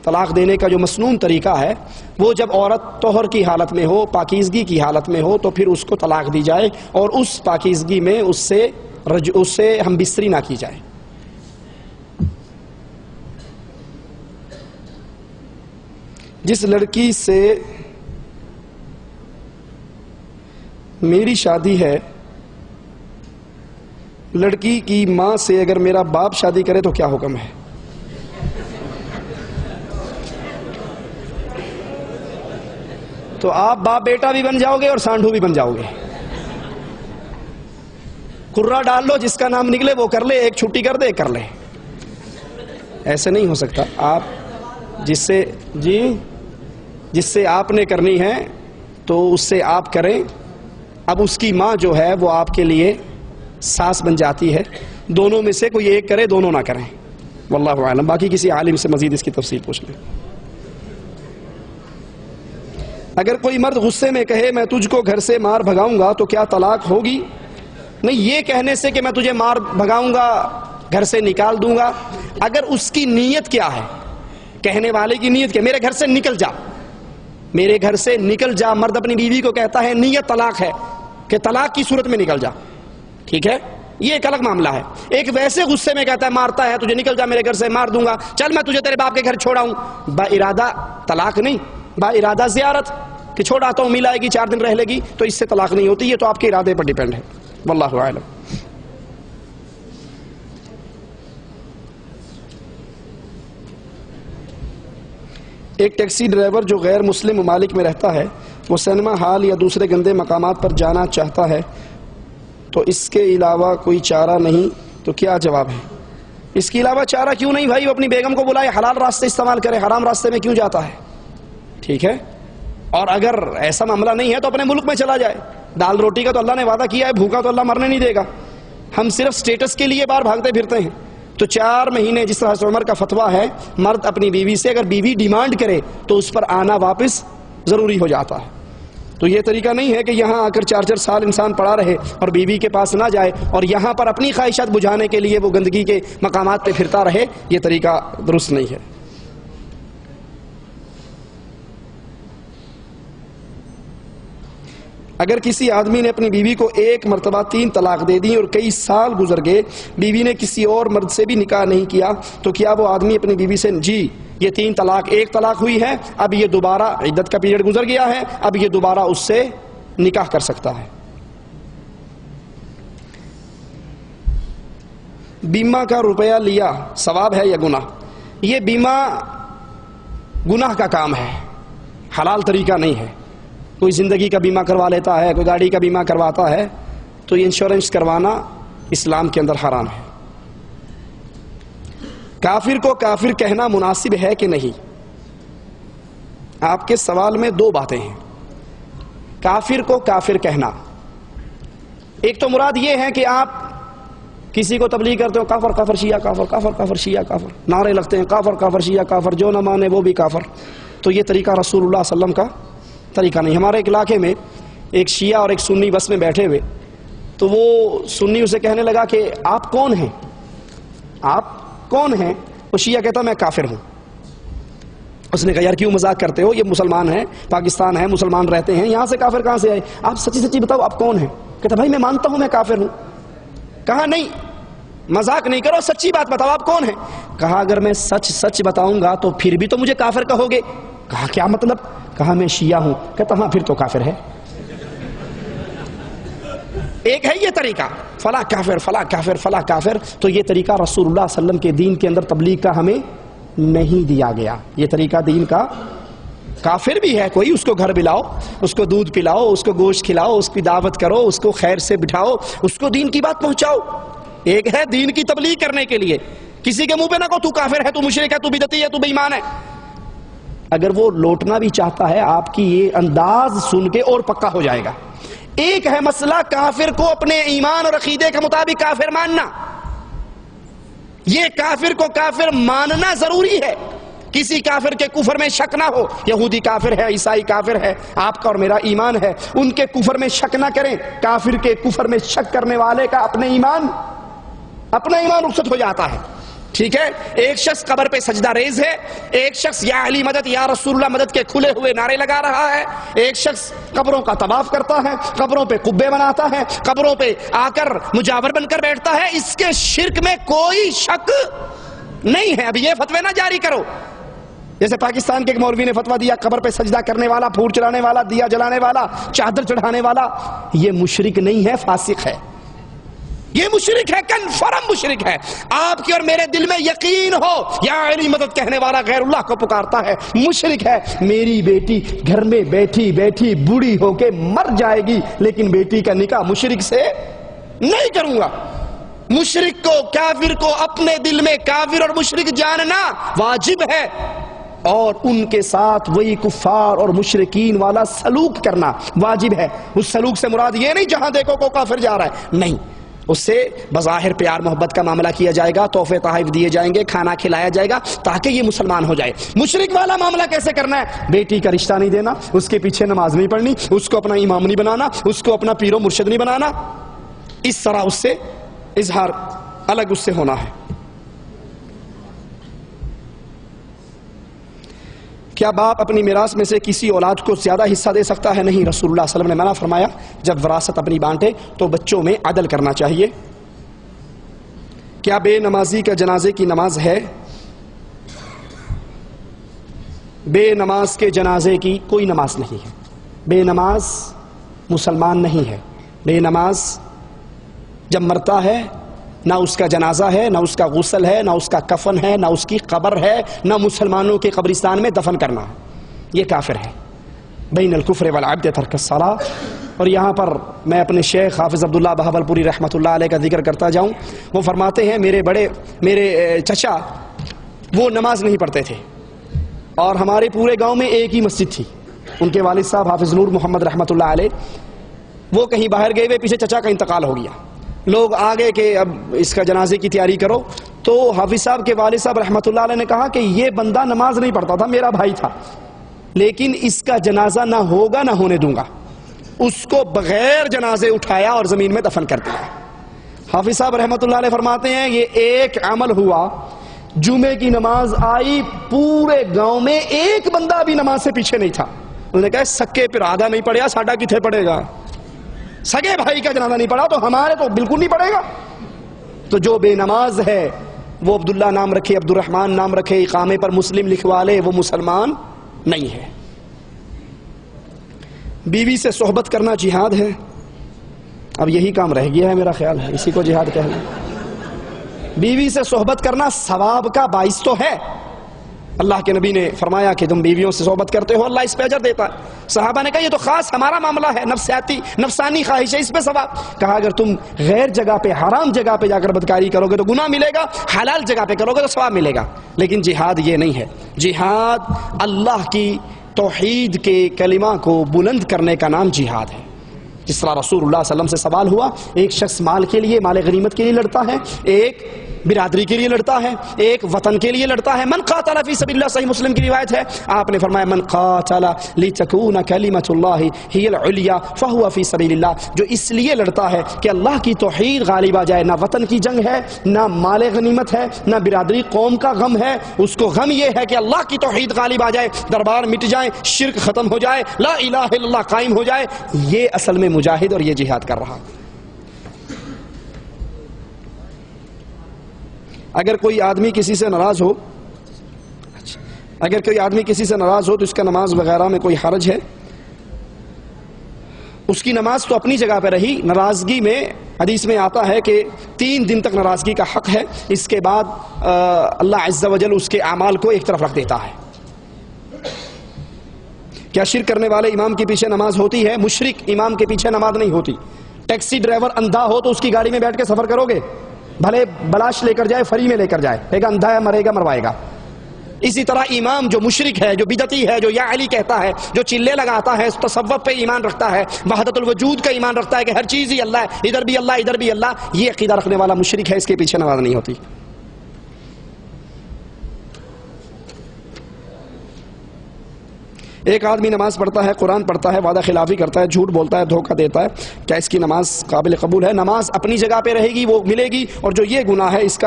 طلاق دینے کا جو مسنون طریقہ ہے وہ جب عورت طہر کی حالت میں ہو، پاکیزگی کی حالت میں ہو، تو پھر اس کو طلاق دی جائے اور اس پاکیزگی میں اس سے ہم بستری نہ کی جائے۔ جس لڑکی سے میری شادی ہے، لڑکی کی ماں سے اگر میرا باپ شادی کرے تو کیا حکم ہے؟ تو آپ باپ بیٹا بھی بن جاؤ گے اور سانڈو بھی بن جاؤ گے۔ کرا ڈال لو، جس کا نام نکلے وہ کر لے، ایک چھٹی کر دے کر لے۔ ایسے نہیں ہو سکتا۔ آپ جس سے آپ نے کرنی ہے تو اس سے آپ کریں۔ اب اس کی ماں جو ہے وہ آپ کے لیے ساس بن جاتی ہے، دونوں میں سے کوئی ایک کرے، دونوں نہ کریں۔ واللہ اعلم۔ باقی کسی عالم سے مزید اس کی تفصیل پوچھ لیں۔ اگر کوئی مرد غصے میں کہے میں تجھ کو گھر سے مار بھگاؤں گا تو کیا طلاق ہوگی؟ نہیں، یہ کہنے سے کہ میں تجھے مار بھگاؤں گا، گھر سے نکال دوں گا، اگر اس کی نیت کیا ہے، کہنے والے کی نیت کیا، میرے گھر سے نکل جا، میرے گھر سے نکل جا، مرد اپنی بیوی کو کہتا ہے، نیت طلاق ہے کہ طلاق کی صورت میں نکل جا، ٹھیک ہے، یہ ایک الگ معاملہ ہے۔ ایک ویسے غصے میں کہتا ہے، مارتا ہے تجھے، نکل جا میرے گھر سے، مار دوں گا، چل میں تجھے تیرے باپ کے گھر چھوڑاؤں، با ارادہ طلاق نہیں، با ارادہ زیارت، کہ چھوڑ آتا ہوں، مل آئے گی، 4 دن رہ لے گی، تو اس سے طلاق نہیں ہوتی، یہ تو آپ کے ارادے پر ڈیپینڈ ہے۔ واللہ اعلم۔ ایک ٹیکسی ڈرائیور جو غیر مسلم ممالک میں رہتا ہے، وہ سینما ہال یا دوسرے گندے مقامات پر جانا چاہتا ہے، تو اس کے علاوہ کوئی چارہ نہیں، تو کیا جواب ہے؟ اس کے علاوہ چارہ کیوں نہیں بھائی؟ وہ اپنی بیگم کو بلائے، حلال راستے استعمال کرے، حرام راستے میں کیوں جاتا ہے؟ ٹھیک ہے، اور اگر ایسا معاملہ نہیں ہے تو اپنے ملک میں چلا جائے۔ دال روٹی کا تو اللہ نے وعدہ کیا ہے، بھوکا تو اللہ مرنے نہیں دے گا۔ ہم صرف سٹیٹس کے لیے باہر بھاگتے پھرتے ہیں۔ تو 4 مہینے جس طرح حضرت عمر کا فتویٰ ہے، مرد اپنی بیوی سے اگر بیوی ڈیمانڈ کرے تو اس پر آنا واپس ضروری ہو جاتا ہے۔ تو یہ طریقہ نہیں ہے کہ یہاں آ کر 4 سال انسان پڑا رہے اور بیوی کے پاس نہ جائے اور یہاں پر اپنی خواہشات بجھانے کے لیے وہ گندگی کے مقامات پہ پھرتا رہے، یہ طریقہ درست نہیں ہے۔ اگر کسی آدمی نے اپنی بیوی کو 1 مرتبہ 3 طلاق دے دی اور کئی سال گزر گئے، بیوی نے کسی اور مرد سے بھی نکاح نہیں کیا، تو کیا وہ آدمی اپنی بیوی سے یہ 3 طلاق 1 طلاق ہوئی ہے، اب یہ دوبارہ عدت کا پیریڈ گزر گیا ہے، اب یہ دوبارہ اس سے نکاح کر سکتا ہے؟ بیمہ کا روپیہ لیا ثواب ہے یا گناہ؟ یہ بیمہ گناہ کا کام ہے، حلال طریقہ نہیں ہے۔ کوئی زندگی کا بیمہ کروا لیتا ہے، کوئی گاڑی کا بیمہ کرواتا ہے، تو یہ انشورنس کروانا اسلام کے اندر حرام ہے۔ کافر کو کافر کہنا مناسب ہے کہ نہیں؟ آپ کے سوال میں 2 باتیں ہیں۔ کافر کو کافر کہنا، ایک تو مراد یہ ہے کہ آپ کسی کو تبلیغ کرتے ہو، کافر کافر شیعہ کافر، کافر کافر شیعہ کافر، نعرے لگتے ہیں، کافر کافر شیعہ کافر، جو نہ مانے وہ بھی کافر، تو یہ طریقہ رسول اللہ صلی اللہ علیہ وسلم کا طریقہ نہیں۔ ہمارے ایک علاقے میں ایک شیعہ اور ایک سنی بس میں بیٹھے ہوئے، تو وہ سنی اسے کہنے لگا کہ آپ کون ہیں؟ آپ کون ہیں؟ وہ شیعہ کہتا میں کافر ہوں۔ اس نے کہا یار کیوں مذاق کرتے ہو، یہ مسلمان ہیں، پاکستان ہے، مسلمان رہتے ہیں، یہاں سے کافر کہاں سے آئے؟ آپ سچی سچی بتاؤ آپ کون ہیں؟ کہتا بھائی میں مانتا ہوں میں کافر ہوں۔ کہا نہیں، مذاق نہیں کرو، سچی بات بتاؤ آپ کون ہیں؟ کہا اگر میں سچ بتاؤں گا تو پھر بھی تو مجھے کافر کہو گے۔ کہا کیا مطلب؟ کہا میں شیعہ ہوں۔ کہتا ہاں پھر تو کافر ہے۔ ایک ہے یہ طریقہ، فلاں کافر فلاں کافر فلاں کافر، تو یہ طریقہ رسول اللہ صلی اللہ علیہ وسلم کے دین کے اندر تبلیغ کا ہمیں نہیں دیا گیا۔ یہ طریقہ دین کا، کافر بھی ہے کوئی اس کو گھر بلاؤ، اس کو دودھ پلاؤ، اس کو گوشت کھلاؤ، اس کی دعوت کرو، اس کو خیر سے بٹھاؤ، اس کو دین کی بات پہنچاؤ۔ ایک ہے دین کی تبلیغ کرنے کے لیے، کسی کے منہ پہ نہ کہو تو کافر ہے، تو مشرک ہے، تو بدعتی ہے، تو بے ایمان ہے۔ اگر وہ لوٹنا بھی چاہتا ہے آپ کی یہ انداز سن کے اور پکا ہو جائے گا۔ ایک ہے مسئلہ کافر کو اپنے ایمان اور عقیدے کے مطابق کافر ماننا، یہ کافر کو کافر ماننا ضروری ہے۔ کسی کافر کے کفر میں شک نہ ہو، یہودی کافر ہے، عیسائی کافر ہے، آپ کا اور میرا ایمان ہے، ان کے کفر میں شک نہ کریں۔ کافر کے کفر میں شک کرنے والے کا اپنا ایمان رخصت ہو جاتا ہے۔ ٹھیک ہے؟ ایک شخص قبر پہ سجدہ ریز ہے، ایک شخص یا علی مدد، یا رسول اللہ مدد کے کھلے ہوئے نعرے لگا رہا ہے، ایک شخص قبروں کا طواف کرتا ہے، قبروں پہ قبے بناتا ہے، قبروں پہ آ کر مجاور بن کر بیٹھتا ہے. اس کے شرک میں کوئی شک نہیں ہے. اب یہ فتوے نہ جاری کرو. جیسے پاکستان کے ایک مولوی نے فتویٰ دیا قبر پہ سجدہ کرنے والا، پھول چلانے والا، دیا جلانے والا، چادر چڑھانے والا یہ مشرک نہیں ہے، فاسق ہے. یہ مشرک ہے، کنفرم مشرک ہے. آپ کے اور میرے دل میں یقین ہو یا علی مدد کہنے والا غیر اللہ کو پکارتا ہے، مشرک ہے. میری بیٹی گھر میں بیٹھی بیٹھی بوڑھی ہو کے مر جائے گی لیکن بیٹی کا نکاح مشرک سے نہیں کروں گا. مشرک کو، کافر کو اپنے دل میں کافر اور مشرک جاننا واجب ہے، اور ان کے ساتھ وہی کفار اور مشرکین والا سلوک کرنا واجب ہے. اس سلوک سے مراد یہ نہیں جہاں دیکھو کو کافر جا رہا ہے، نہیں. اس سے بظاہر پیار محبت کا معاملہ کیا جائے گا، تحفے تحائف دیے جائیں گے، کھانا کھلایا جائے گا تاکہ یہ مسلمان ہو جائے. مشرک والا معاملہ کیسے کرنا ہے؟ بیٹی کا رشتہ نہیں دینا، اس کے پیچھے نماز نہیں پڑھنی، اس کو اپنا امام نہیں بنانا، اس کو اپنا پیر و مرشد نہیں بنانا. اس طرح اس سے اظہار الگ اس سے ہونا ہے. کیا باپ اپنی میراث میں سے کسی اولاد کو زیادہ حصہ دے سکتا ہے؟ نہیں، رسول اللہ صلی اللہ علیہ وسلم نے منع فرمایا جب وراثت اپنی بانٹے تو بچوں میں عدل کرنا چاہیے. کیا بے نمازی کا جنازے کی نماز ہے؟ بے نماز کے جنازے کی کوئی نماز نہیں ہے. بے نماز مسلمان نہیں ہے. بے نماز جب مرتا ہے نہ اس کا جنازہ ہے، نہ اس کا غسل ہے، نہ اس کا کفن ہے، نہ اس کی قبر ہے، نہ مسلمانوں کے قبرستان میں دفن کرنا، یہ کافر ہے. بین الکفر والعبد ترک الصلاۃ. اور یہاں پر میں اپنے شیخ حافظ عبداللہ بہاولپوری رحمۃ اللہ علیہ کا ذکر کرتا جاؤں. وہ فرماتے ہیں میرے چچا وہ نماز نہیں پڑھتے تھے اور ہمارے پورے گاؤں میں ایک ہی مسجد تھی. ان کے والد صاحب حافظ نور محمد رحمۃ اللہ علیہ وہ کہیں باہر گئے ہوئے، پیچھے چچا کا انتقال ہو گیا. لوگ آگے کہ اب اس کا جنازے کی تیاری کرو، تو حافظ صاحب کے والد صاحب رحمۃ اللہ علیہ نے کہا کہ یہ بندہ نماز نہیں پڑھتا تھا، میرا بھائی تھا، لیکن اس کا جنازہ نہ ہوگا نہ ہونے دوں گا. اس کو بغیر جنازے اٹھایا اور زمین میں دفن کر دیا. حافظ صاحب رحمۃ اللہ علیہ فرماتے ہیں یہ ایک عمل ہوا، جمعے کی نماز آئی، پورے گاؤں میں ایک بندہ بھی نماز سے پیچھے نہیں تھا. انہوں نے کہا سکے پر آدھا نہیں پڑیا، ساڈا کتنے پڑے گا؟ سگے بھائی کا جنازہ نہیں پڑا تو ہمارے تو بالکل نہیں پڑے گا. تو جو بے نماز ہے وہ عبداللہ نام رکھے، عبد الرحمن نام رکھے، اقامے پر مسلم لکھوا لے، وہ مسلمان نہیں ہے. بیوی سے صحبت کرنا جہاد ہے؟ اب یہی کام رہ گیا ہے میرا خیال ہے، اسی کو جہاد کہہ لیں. بیوی سے صحبت کرنا ثواب کا باعث تو ہے. اللہ کے نبی نے فرمایا کہ تم بیویوں سے صحبت کرتے ہو اللہ اس پہ اجر دیتا ہے. صحابہ نے کہا یہ تو خاص ہمارا معاملہ ہے، نفسانی خواہش ہے، اس پہ ثواب. کہا اگر تم غیر جگہ پہ، حرام جگہ پہ جا کر بدکاری کرو گے تو گناہ ملے گا، حلال جگہ پہ کرو گے تو ثواب ملے گا. لیکن جہاد یہ نہیں ہے. جہاد اللہ کی توحید کے کلمہ کو بلند کرنے کا نام جہاد ہے. جس طرح رسول اللہ صلی اللہ علیہ وسلم سے سوال ہوا، ایک شخص مال کے لیے، مال غنیمت کے لیے لڑتا ہے، ایک برادری کے لیے لڑتا ہے، ایک وطن کے لیے لڑتا ہے. من قاتل فی سبیل اللہ، صحیح مسلم کی روایت ہے. آپ نے فرمایا من قاتل لتکون کلمۃ اللہ ہی العلیٰ فہو فی سبیل اللہ. جو اس لیے لڑتا ہے کہ اللہ کی توحید غالب آ جائے. نہ وطن کی جنگ ہے، نہ مال غنیمت ہے، نہ برادری قوم کا غم ہے. اس کو غم یہ ہے کہ اللہ کی توحید غالب آ جائے، دربار مٹ جائے، شرک ختم ہو جائے، لا الہ الا اللہ قائم ہو جائے. یہ اصل میں مجاہد اور یہ جہاد کر رہا. اگر کوئی آدمی کسی سے ناراض ہو تو اس کا نماز وغیرہ میں کوئی حرج ہے؟ اس کی نماز تو اپنی جگہ پہ رہی. ناراضگی میں حدیث میں آتا ہے کہ 3 دن تک ناراضگی کا حق ہے، اس کے بعد اللہ عز و جل اس کے اعمال کو ایک طرف رکھ دیتا ہے. کیا شرک کرنے والے امام کے پیچھے نماز ہوتی ہے؟ مشرک امام کے پیچھے نماز نہیں ہوتی. ٹیکسی ڈرائیور اندھا ہو تو اس کی گاڑی میں بیٹھ کے سفر کرو گے؟ بھلے بلاش لے کر جائے، فری میں لے کر جائے، کہے گا اندھا ہے، مرے گا، مروائے گا. اسی طرح امام جو مشرک ہے، جو بدعتی ہے، جو یا علی کہتا ہے، جو چلے لگاتا ہے، تصوف پہ ایمان رکھتا ہے، وحدت الوجود کا ایمان رکھتا ہے کہ ہر چیز ہی اللہ ہے، ادھر بھی اللہ ادھر بھی اللہ، یہ عقیدہ رکھنے والا مشرک ہے. اس کے پیچھے نماز نہیں ہوتی. ایک آدمی نماز پڑھتا ہے، قرآن پڑھتا ہے، وعدہ خلافی کرتا ہے، جھوٹ بولتا ہے، دھوکہ دیتا ہے، کیا اس کی نماز قابل قبول ہے؟ نماز اپنی جگہ پہ رہے گی، وہ ملے گی. اور جو یہ گناہ ہے اس کا